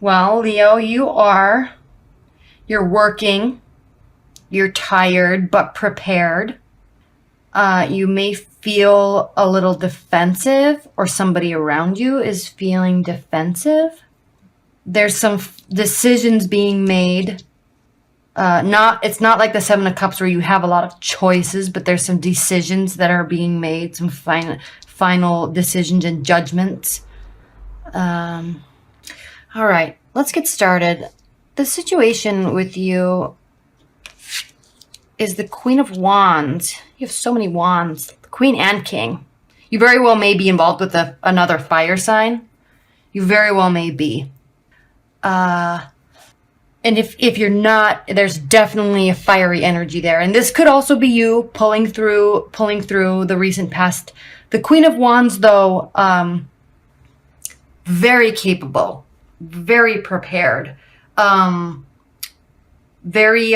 Well, Leo, you're working, you're tired but prepared. You may feel a little defensive, or somebody around you is feeling defensive. There's some decisions being made. It's not like the Seven of Cups where you have a lot of choices, but there's some decisions that are being made, some final decisions and judgments. All right, let's get started. The situation with you is the Queen of Wands. You have so many wands, the Queen and King. You very well may be involved with another fire sign. You very well may be. And if you're not, there's definitely a fiery energy there. And this could also be you pulling through the recent past. The Queen of Wands, though, very capable, very prepared, very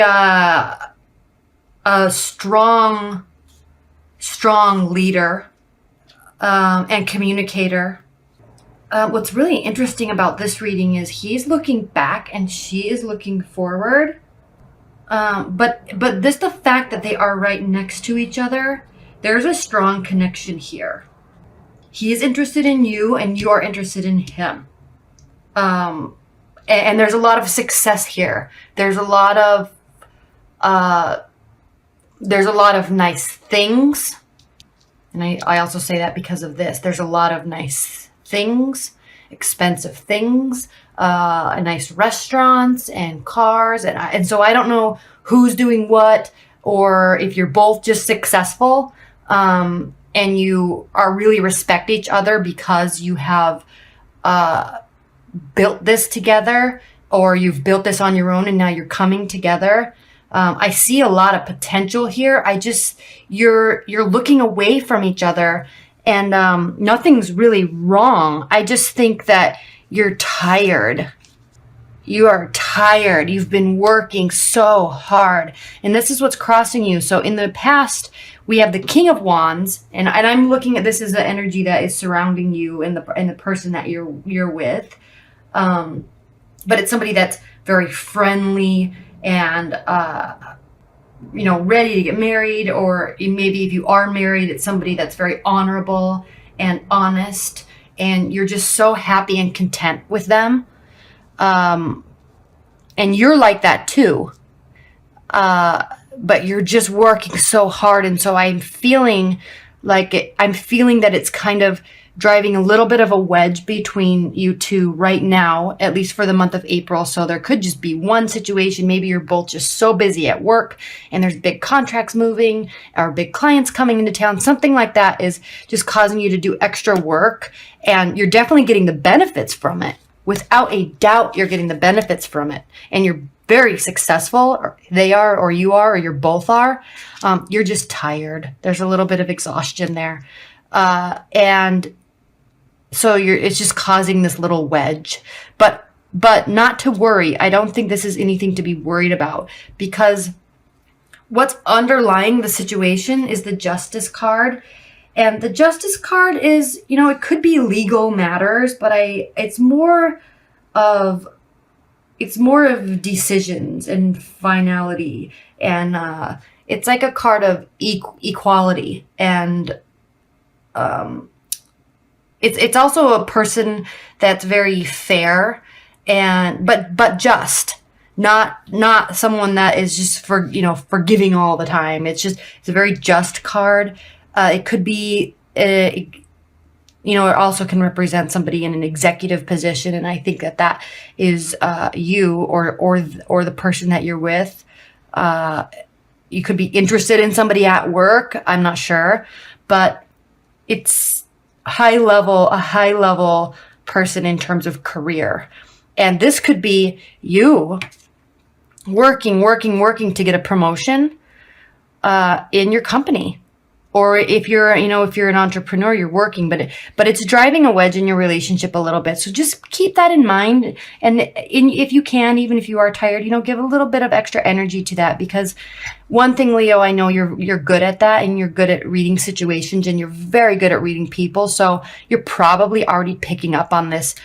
a strong leader, and communicator. What's really interesting about this reading is he's looking back and she is looking forward. But this, the fact that they are right next to each other, there's a strong connection here. He is interested in you and you are interested in him. And there's a lot of success here. There's a lot of nice things. And I also say that because of this. There's a lot of nice things, expensive things, nice restaurants and cars. And so I don't know who's doing what, or if you're both just successful, and you are really respect each other because you have built this together, or you've built this on your own and now you're coming together. I see a lot of potential here. You're looking away from each other, and nothing's really wrong. I just think that you're tired. You are tired. You've been working so hard, and this is what's crossing you. So in the past, we have the King of Wands, and I'm looking at this as the energy that is surrounding you and the person that you're with. But it's somebody that's very friendly and ready to get married, or maybe if you are married, it's somebody that's very honorable and honest, and you're just so happy and content with them. And you're like that too. But you're just working so hard, and so I'm feeling that it's kind of driving a little bit of a wedge between you two right now, at least for the month of April. So there could just be one situation. Maybe you're both just so busy at work and there's big contracts moving or big clients coming into town. Something like that is just causing you to do extra work, and you're definitely getting the benefits from it. Without a doubt, you're getting the benefits from it, and you're very successful, or they are, or you are, or you both are. You're just tired. There's a little bit of exhaustion there. And so it's just causing this little wedge, but not to worry. I don't think this is anything to be worried about, because what's underlying the situation is the Justice card. And the Justice card is, it could be legal matters, but it's more of decisions and finality. And, it's like a card of equality, and, it's also a person that's very fair but just not someone that is just forgiving all the time. It's a very just card. It could be, it also can represent somebody in an executive position. And I think that is, you or the person that you're with. You could be interested in somebody at work. I'm not sure, but it's a high level person in terms of career. And this could be you working to get a promotion, in your company. Or if you're an entrepreneur, you're working, but it's driving a wedge in your relationship a little bit. So just keep that in mind. And if you can, even if you are tired, give a little bit of extra energy to that, because one thing, Leo, I know you're good at that, and you're good at reading situations, and you're very good at reading people. So you're probably already picking up on this,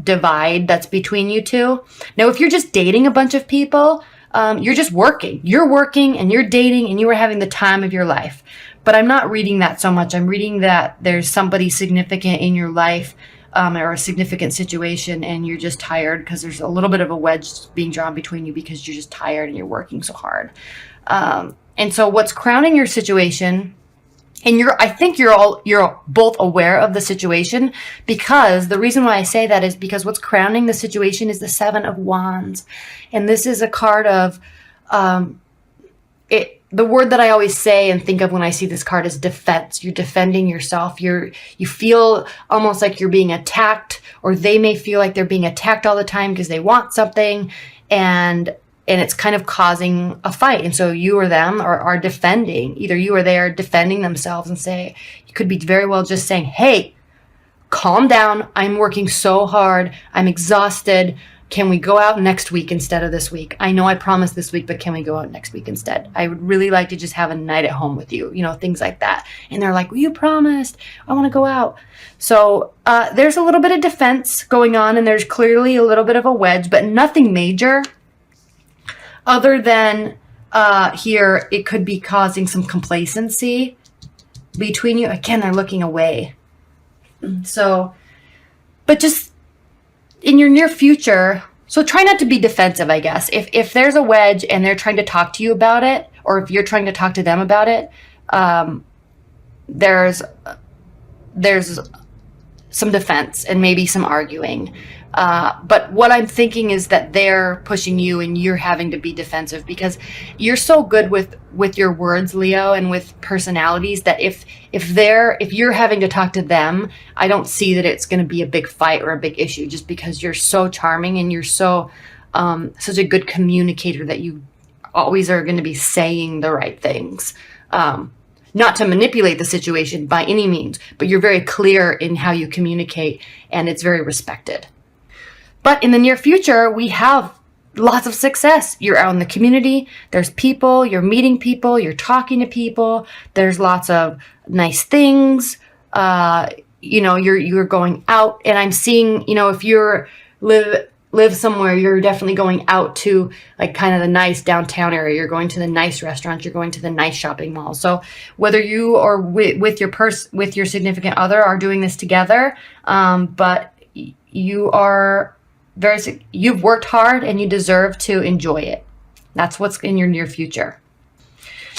divide that's between you two. Now, if you're just dating a bunch of people, you're just working. You're working and you're dating and you are having the time of your life. But I'm not reading that so much. I'm reading that there's somebody significant in your life, or a significant situation, and you're just tired because there's a little bit of a wedge being drawn between you because you're just tired and you're working so hard. And so what's crowning your situation, and I think you're both aware of the situation, because the reason why I say that is because what's crowning the situation is the Seven of Wands. And this is a card of, the word that I always say and think of when I see this card is defense. You're defending yourself. You feel almost like you're being attacked, or they may feel like they're being attacked all the time because they want something, and it's kind of causing a fight. And so you or them are defending. Either you or they are defending themselves, and you could be very well just saying, hey, calm down. I'm working so hard. I'm exhausted. Can we go out next week instead of this week? I know I promised this week, but can we go out next week instead? I would really like to just have a night at home with you, things like that. And they're like, well, you promised. I want to go out. So there's a little bit of defense going on, and there's clearly a little bit of a wedge, but nothing major. Other than here, it could be causing some complacency between you. Again, they're looking away. So, but just in your near future, so try not to be defensive, I guess. If there's a wedge and they're trying to talk to you about it, or if you're trying to talk to them about it, there's some defense and maybe some arguing. But what I'm thinking is that they're pushing you and you're having to be defensive, because you're so good with your words, Leo, and with personalities, that if you're having to talk to them, I don't see that it's going to be a big fight or a big issue, just because you're so charming and you're so such a good communicator that you always are going to be saying the right things. Not to manipulate the situation by any means, but you're very clear in how you communicate, and it's very respected. But in the near future, we have lots of success. You're out in the community. There's people. You're meeting people. You're talking to people. There's lots of nice things. You're going out, and I'm seeing, if you're live somewhere, you're definitely going out to like kind of the nice downtown area. You're going to the nice restaurants. You're going to the nice shopping mall. So whether you or with your significant other are doing this together, but you've worked hard and you deserve to enjoy it. That's what's in your near future.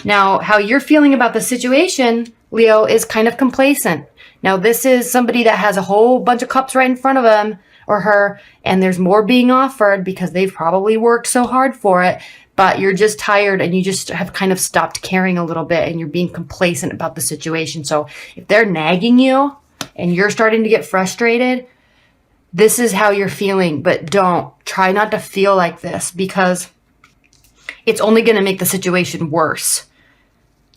Now, how you're feeling about the situation, Leo, is kind of complacent. Now, this is somebody that has a whole bunch of cups right in front of them or her, and there's more being offered because they've probably worked so hard for it, but you're just tired and you just have kind of stopped caring a little bit, and you're being complacent about the situation. So if they're nagging you and you're starting to get frustrated, this is how you're feeling, but try not to feel like this, because it's only going to make the situation worse.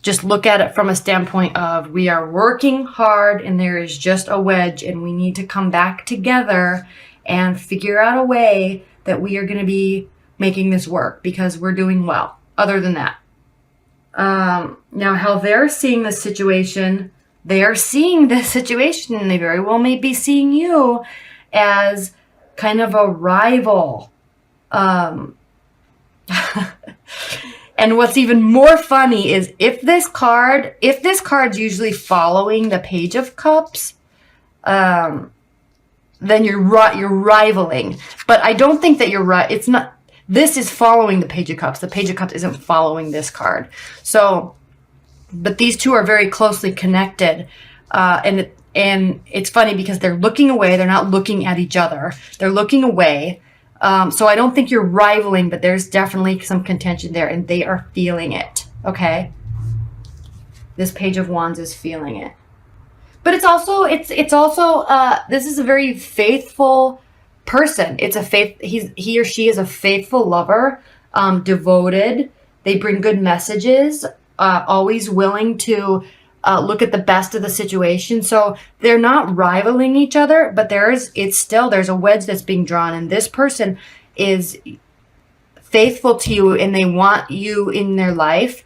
Just look at it from a standpoint of, we are working hard and there is just a wedge, and we need to come back together and figure out a way that we are going to be making this work, because we're doing well. Other than that, now how they're seeing this situation, and they very well may be seeing you as kind of a rival. And what's even more funny is if this card's usually following the Page of Cups, then you're rivaling. But I don't think that you're right. It's not. This is following the Page of Cups. The Page of Cups isn't following this card. So, but these two are very closely connected, and it's funny because they're looking away. They're not looking at each other. They're looking away. So I don't think you're rivaling, but there's definitely some contention there, and they are feeling it. Okay. This Page of Wands is feeling it. But it's also this is a very faithful person. He or she is a faithful lover, devoted. They bring good messages, always willing to look at the best of the situation. So they're not rivaling each other, but there's a wedge that's being drawn, and this person is faithful to you and they want you in their life.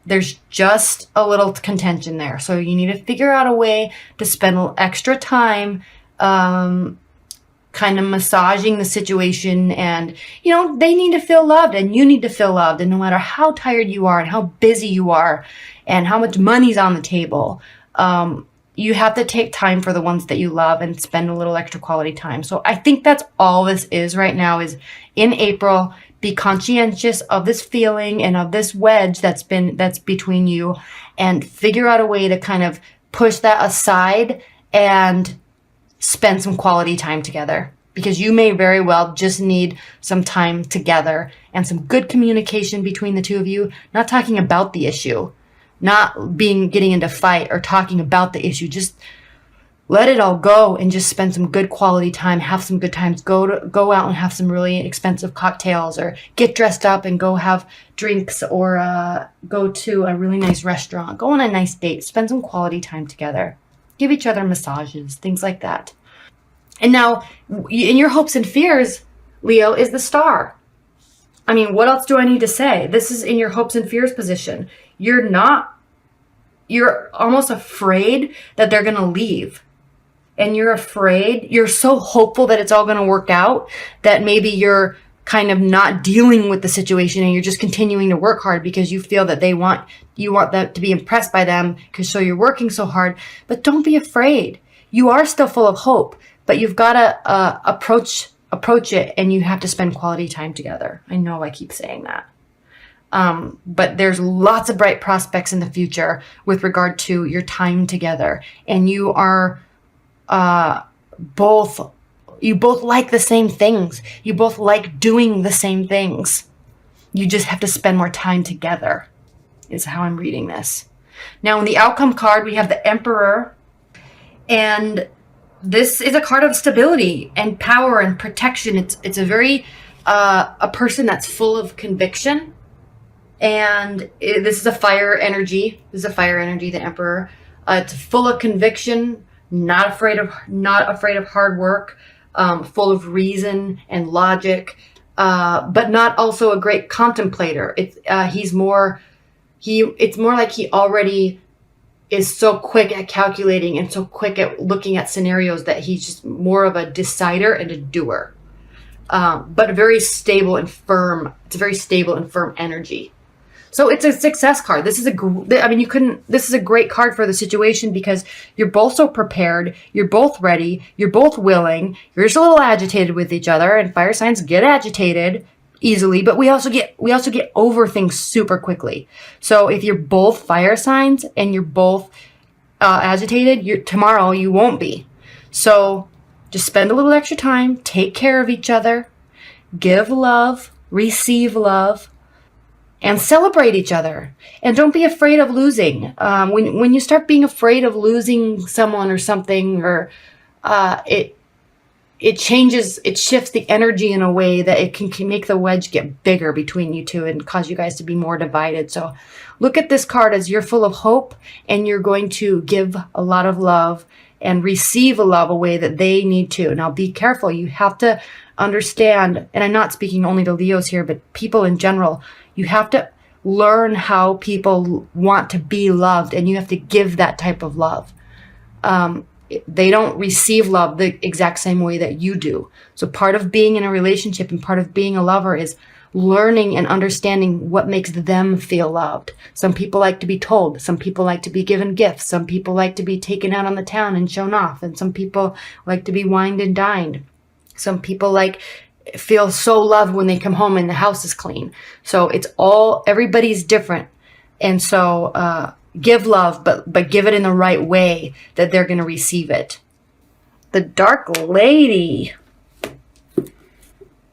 There's just a little contention there. So you need to figure out a way to spend extra time kind of massaging the situation, and they need to feel loved and you need to feel loved, and no matter how tired you are and how busy you are and how much money's on the table, you have to take time for the ones that you love and spend a little extra quality time. So I think that's all this is right now, is in April, be conscientious of this feeling and of this wedge that's between you, and figure out a way to kind of push that aside and spend some quality time together, because you may very well just need some time together and some good communication between the two of you, not talking about the issue, not getting into fight or talking about the issue. Just let it all go and just spend some good quality time, have some good times, go out and have some really expensive cocktails, or get dressed up and go have drinks, or go to a really nice restaurant, go on a nice date, spend some quality time together, give each other massages, things like that. And now, in your hopes and fears, Leo, is the Star. I mean, what else do I need to say? This is in your hopes and fears position. You're almost afraid that they're going to leave. And you're so hopeful that it's all going to work out, that maybe you're kind of not dealing with the situation and you're just continuing to work hard because you feel that you want that to be impressed by them, because so you're working so hard. But don't be afraid. You are still full of hope, but you've got to approach it, and you have to spend quality time together. I know I keep saying that. But there's lots of bright prospects in the future with regard to your time together, and you are both like the same things. You both like doing the same things. You just have to spend more time together, is how I'm reading this. Now, in the outcome card, we have the Emperor, and this is a card of stability and power and protection. It's a very a person that's full of conviction, and this is a fire energy. The Emperor. It's full of conviction, not afraid of hard work, full of reason and logic, but not also a great contemplator. It's more like he already is so quick at calculating and so quick at looking at scenarios that he's just more of a decider and a doer, but very stable and firm. It's a very stable and firm energy. So it's a success card. This is a great card for the situation, because you're both so prepared, you're both ready, you're both willing, you're just a little agitated with each other, and fire signs get agitated easily, but we also get over things super quickly. So if you're both fire signs and you're both agitated, tomorrow you won't be. So just spend a little extra time, take care of each other, give love, receive love, and celebrate each other. And don't be afraid of losing. When you start being afraid of losing someone or something, or it shifts the energy in a way that it can make the wedge get bigger between you two and cause you guys to be more divided. So look at this card as you're full of hope, and you're going to give a lot of love and receive a love a way that they need to. Now be careful. You have to understand, and I'm not speaking only to Leos here, but people in general, you have to learn how people want to be loved, and you have to give that type of love. They don't receive love the exact same way that you do. So part of being in a relationship and part of being a lover is learning and understanding what makes them feel loved. Some people like to be told. Some people like to be given gifts. Some people like to be taken out on the town and shown off. And some people like to be wined and dined. Some people feel so loved when they come home and the house is clean. So everybody's different. And so, give love, but give it in the right way that they're going to receive it. The Dark Lady.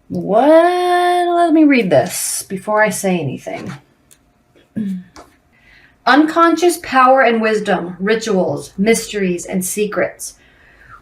What? Let me read this before I say anything. Unconscious power and wisdom, rituals, mysteries, and secrets.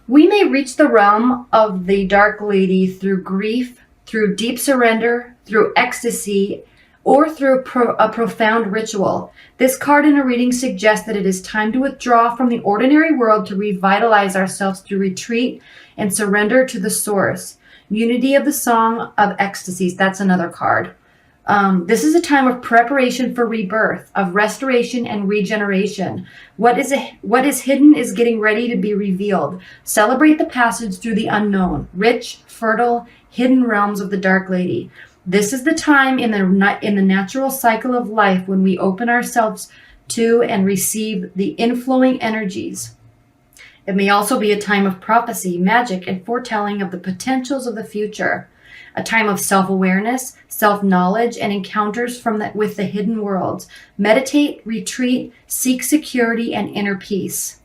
We may reach the realm of the Dark Lady through grief, through deep surrender, through ecstasy, or through a profound ritual. This card in a reading suggests that it is time to withdraw from the ordinary world to revitalize ourselves through retreat and surrender to the source. Unity of the Song of Ecstasies, that's another card. This is a time of preparation for rebirth, of restoration and regeneration. What is hidden is getting ready to be revealed. Celebrate the passage through the unknown, rich, fertile, hidden realms of the Dark Lady. This is the time in the natural cycle of life when we open ourselves to and receive the inflowing energies. It may also be a time of prophecy, magic, and foretelling of the potentials of the future. A time of self-awareness, self-knowledge, and encounters with the hidden worlds. Meditate, retreat, seek security, and inner peace.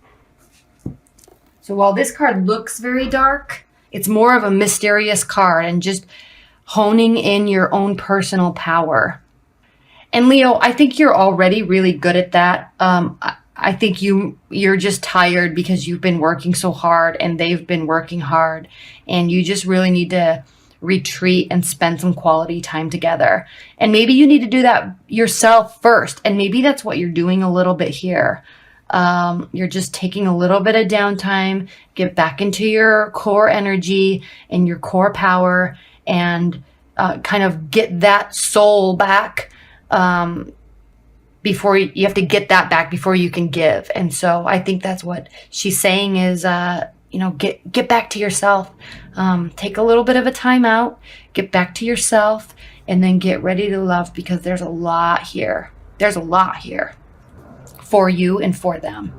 So while this card looks very dark, it's more of a mysterious card and just honing in your own personal power. And Leo, I think you're already really good at that. I think you're just tired because you've been working so hard and they've been working hard, and you just really need to retreat and spend some quality time together. And maybe you need to do that yourself first. And maybe that's what you're doing a little bit here. You're just taking a little bit of downtime, get back into your core energy and your core power, and kind of get that soul back. Before you have to get that back before you can give. And so I think that's what she's saying is, get back to yourself. Take a little bit of a time out, get back to yourself, and then get ready to love, because there's a lot here. There's a lot here for you and for them.